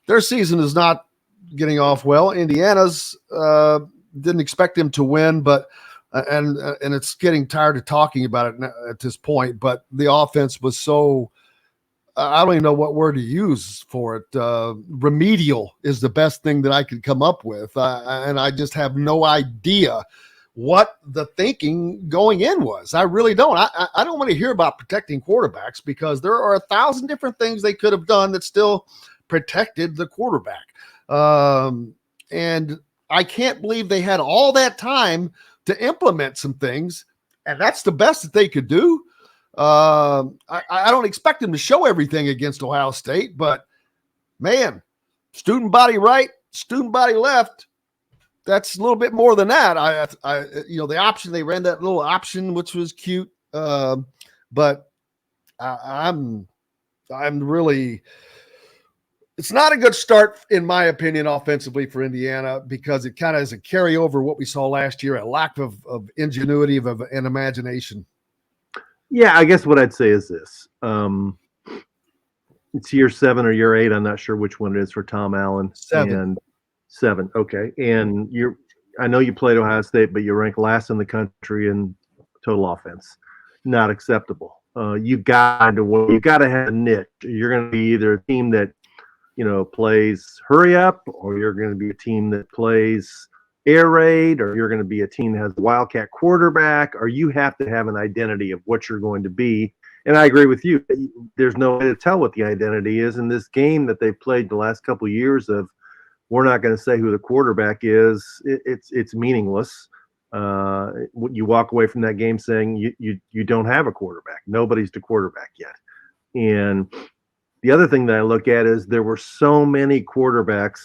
their season is not getting off well. Indiana's didn't expect them to win, but and it's getting tired of talking about it at this point. But the offense was so I don't even know what word to use for it. Remedial is the best thing that I could come up with, and I just have no idea what the thinking going in was. I really don't. I don't want to hear about protecting quarterbacks because there are 1,000 different things they could have done that still protected the quarterback. And I can't believe they had all that time to implement some things, and that's the best that they could do. I don't expect them to show everything against Ohio State, but man, student body right, student body left. That's a little bit more than that. The option, they ran that little option, which was cute. But I'm really, it's not a good start, in my opinion, offensively for Indiana, because it kind of is a carryover of what we saw last year, a lack of ingenuity and imagination. Yeah, I guess what I'd say is this. It's year 7 or year 8. I'm not sure which one it is for Tom Allen. 7. Okay. And I know you played Ohio State, but you rank last in the country in total offense. Not acceptable. You got to have a niche. You're going to be either a team that, plays hurry up, or you're going to be a team that plays air raid, or you're going to be a team that has a wildcat quarterback, or you have to have an identity of what you're going to be. And I agree with you. There's no way to tell what the identity is in this game that they've played the last couple of years of, we're not going to say who the quarterback is. It's meaningless. You walk away from that game saying you don't have a quarterback. Nobody's the quarterback yet. And the other thing that I look at is there were so many quarterbacks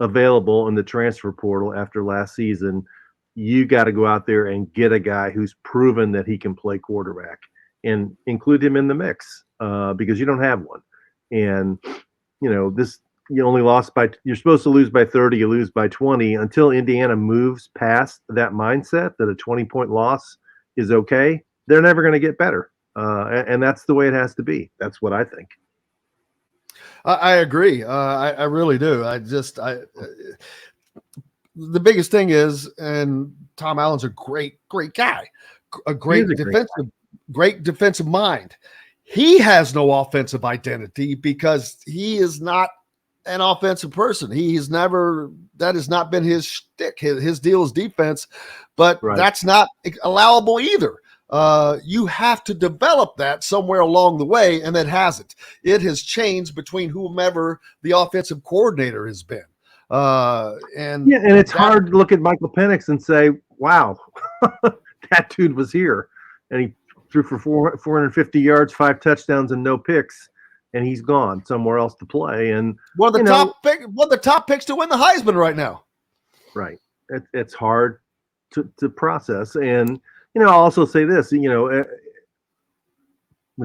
available in the transfer portal after last season. You got to go out there and get a guy who's proven that he can play quarterback and include him in the mix because you don't have one. And, you only you're supposed to lose by 30, you lose by 20 until Indiana moves past that mindset that a 20-point loss is okay. They're never going to get better. And that's the way it has to be. That's what I think. I agree. I really do. The biggest thing is, and Tom Allen's a great guy, great defensive mind. He has no offensive identity because he is not an offensive person. That has not been his shtick. His deal is defense, but That's not allowable either. You have to develop that somewhere along the way, and it hasn't. It has changed between whomever the offensive coordinator has been. And it's hard to look at Michael Penix and say, wow, that dude was here. And he threw for 450 yards, 5 touchdowns, and no picks. And he's gone somewhere else to play. And one of the top picks to win the Heisman right now. Right. It's hard to process. And, I'll also say this, when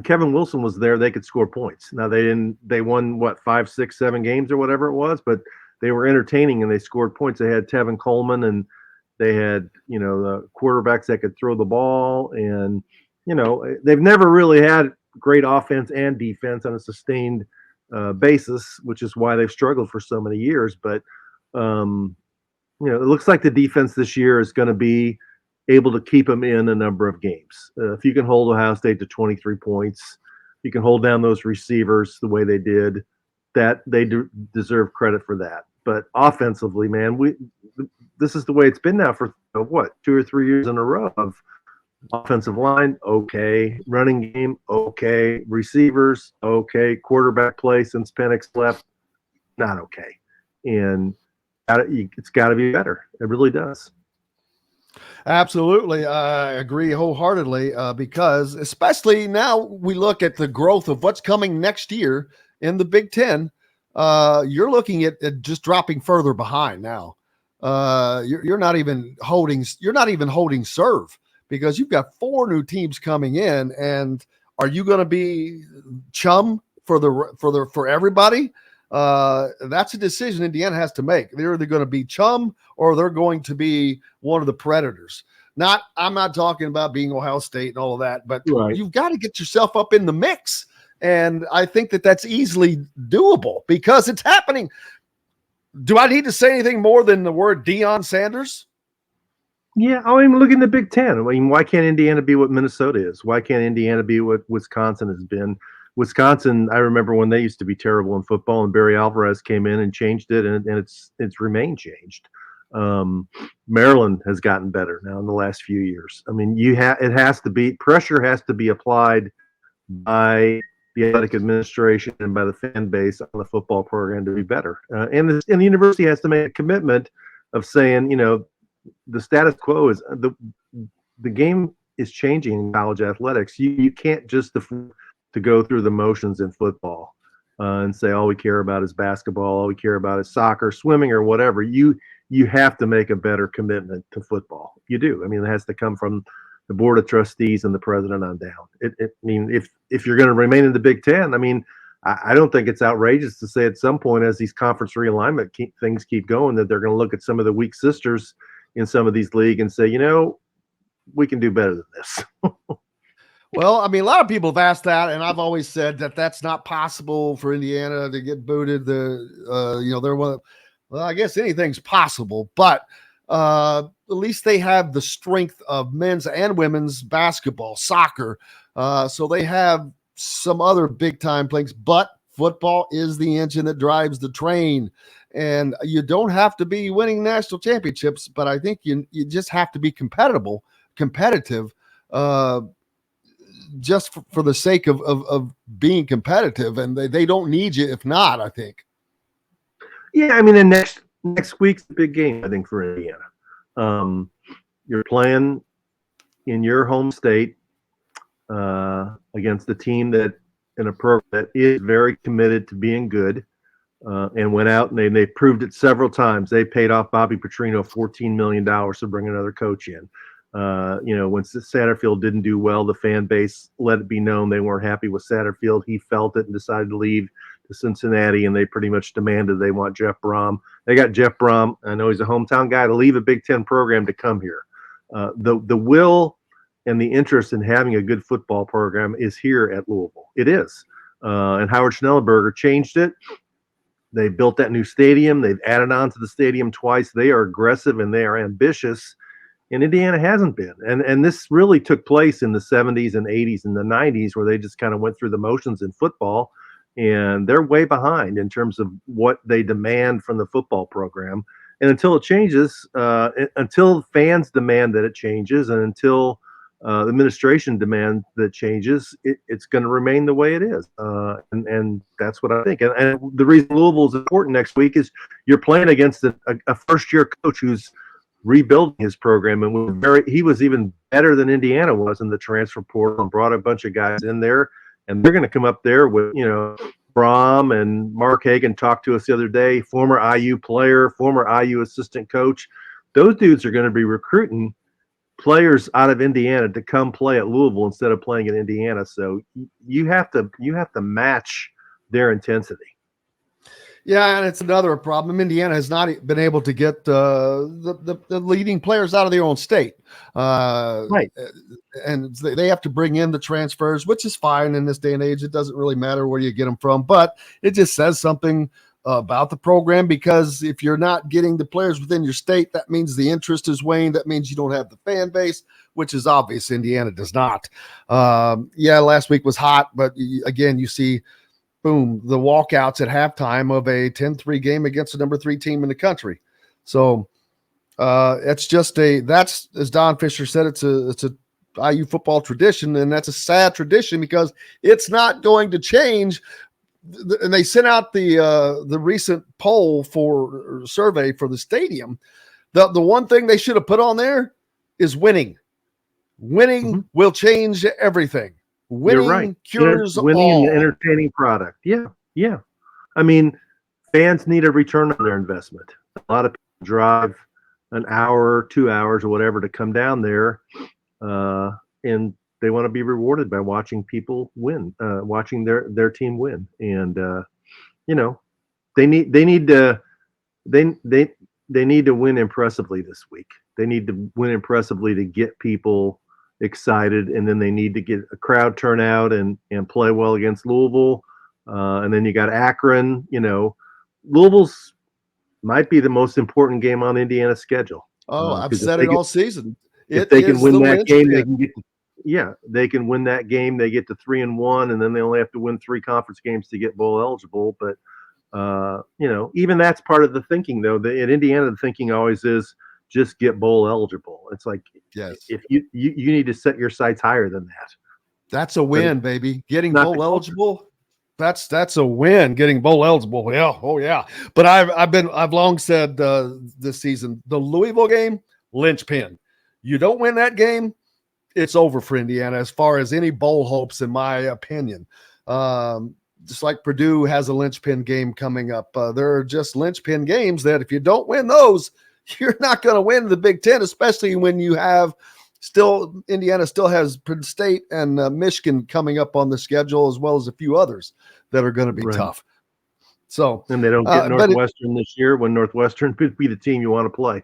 Kevin Wilson was there, they could score points. Now they won 5, 6, 7 games or whatever it was, but they were entertaining and they scored points. They had Tevin Coleman and they had, the quarterbacks that could throw the ball. And, they've never really had great offense and defense on a sustained basis, which is why they've struggled for so many years. But, it looks like the defense this year is going to be able to keep them in a number of games. If you can hold Ohio State to 23 points, you can hold down those receivers the way they did, that they deserve credit for that. But offensively, man, this is the way it's been now for 2 or 3 years in a row of offensive line, okay, running game, okay, receivers, okay, quarterback play since Penix left, not okay. And it's got to be better. It really does. Absolutely. I agree wholeheartedly because especially now we look at the growth of what's coming next year in the Big Ten. You're looking at just dropping further behind now. You're not even holding serve because you've got 4 new teams coming in. And are you going to be chum for everybody? That's a decision Indiana has to make. They're either going to be chum or they're going to be one of the predators. I'm not talking about being Ohio State and all of that, but You've got to get yourself up in the mix. And I think that that's easily doable because it's happening. Do I need to say anything more than the word Deion Sanders? Yeah, I mean, look in the Big Ten. I mean, why can't Indiana be what Minnesota is? Why can't Indiana be what Wisconsin has been? Wisconsin, I remember when they used to be terrible in football, and Barry Alvarez came in and changed it, and it's remained changed. Maryland has gotten better now in the last few years. I mean, it has to be pressure has to be applied by the athletic administration and by the fan base on the football program to be better. And the university has to make a commitment of saying, the status quo is the game is changing in college athletics. You can't just to go through the motions in football and say all we care about is basketball, all we care about is soccer, swimming, or whatever. You have to make a better commitment to football. You do. I mean, it has to come from the board of trustees and the president on down. I mean, if you're going to remain in the Big Ten, I mean, I don't think it's outrageous to say at some point as these conference realignment things keep going that they're going to look at some of the weak sisters in some of these leagues and say, we can do better than this. Well, I mean, a lot of people have asked that, and I've always said that that's not possible for Indiana to get booted. They're one. Well, I guess anything's possible, but at least they have the strength of men's and women's basketball, soccer. So they have some other big time things, but football is the engine that drives the train. And you don't have to be winning national championships, but I think you just have to be competitive, just for the sake of being competitive. And they don't need you if not, I think. Yeah, I mean, and next week's a big game, I think, for Indiana. You're playing in your home state against a team that in a program that is very committed to being good. And went out and they proved it several times. They paid off Bobby Petrino $14 million to bring another coach in. When Satterfield didn't do well, the fan base let it be known they weren't happy with Satterfield. He felt it and decided to leave to Cincinnati, and they pretty much demanded they want Jeff Brom. They got Jeff Brom. I know he's a hometown guy to leave a Big Ten program to come here. The will and the interest in having a good football program is here at Louisville. It is. And Howard Schnellenberger changed it. They built that new stadium. They've added on to the stadium twice. They are aggressive and they are ambitious, and Indiana hasn't been. And this really took place in the 70s and 80s and the 90s where they just kind of went through the motions in football, and they're way behind in terms of what they demand from the football program. And until it changes, until fans demand that it changes, and until the administration demand that changes, it's going to remain the way it is. And that's what I think. And the reason Louisville is important next week is you're playing against a first-year coach who's rebuilding his program, and he was even better than Indiana was in the transfer portal and brought a bunch of guys in there, and they're going to come up there with, Brom and Mark Hagan talked to us the other day, former IU player, former IU assistant coach. Those dudes are going to be recruiting players out of Indiana to come play at Louisville instead of playing in Indiana. So you have to match their intensity. Yeah, and it's another problem. Indiana has not been able to get the leading players out of their own state. Right. And they have to bring in the transfers, which is fine in this day and age. It doesn't really matter where you get them from, but it just says something about the program, because if you're not getting the players within your state, that means the interest is waning. That means you don't have the fan base, which is obvious. Indiana does not. Last week was hot, but again, you see, boom, the walkouts at halftime of a 10-3 game against the number 3 team in the country. So it's just that's, as Don Fisher said, it's a IU football tradition, and that's a sad tradition because it's not going to change. And they sent out the recent poll or survey for the stadium. The one thing they should have put on there is winning. Winning will change everything. Winning right. cures winning all. An entertaining product. Yeah. I mean, fans need a return on their investment. A lot of people drive an hour, 2 hours, or whatever to come down there, and they want to be rewarded by watching people win, watching their team win. And they need to win impressively this week. They need to win impressively to get people excited, and then they need to get a crowd turnout and play well against Louisville. And then you got Akron. Louisville's might be the most important game on Indiana's schedule. Oh, I've said it all season. If they can win that game, they can get. They can win that game. They get to 3-1, and then they only have to win 3 conference games to get bowl eligible. But even that's part of the thinking, though. In Indiana, the thinking always is just get bowl eligible. It's like, yes, if you need to set your sights higher than that. That's a win, baby. Getting bowl eligible. That's a win. Getting bowl eligible. Yeah. Oh yeah. But I've long said this season, the Louisville game, linchpin. You don't win that game, it's over for Indiana as far as any bowl hopes, in my opinion. Just like Purdue has a linchpin game coming up. There are just linchpin games that if you don't win those, you're not going to win the Big Ten, especially when you have Indiana still has Penn State and Michigan coming up on the schedule, as well as a few others that are going to be tough. So, and they don't get Northwestern this year, when Northwestern could be the team you want to play.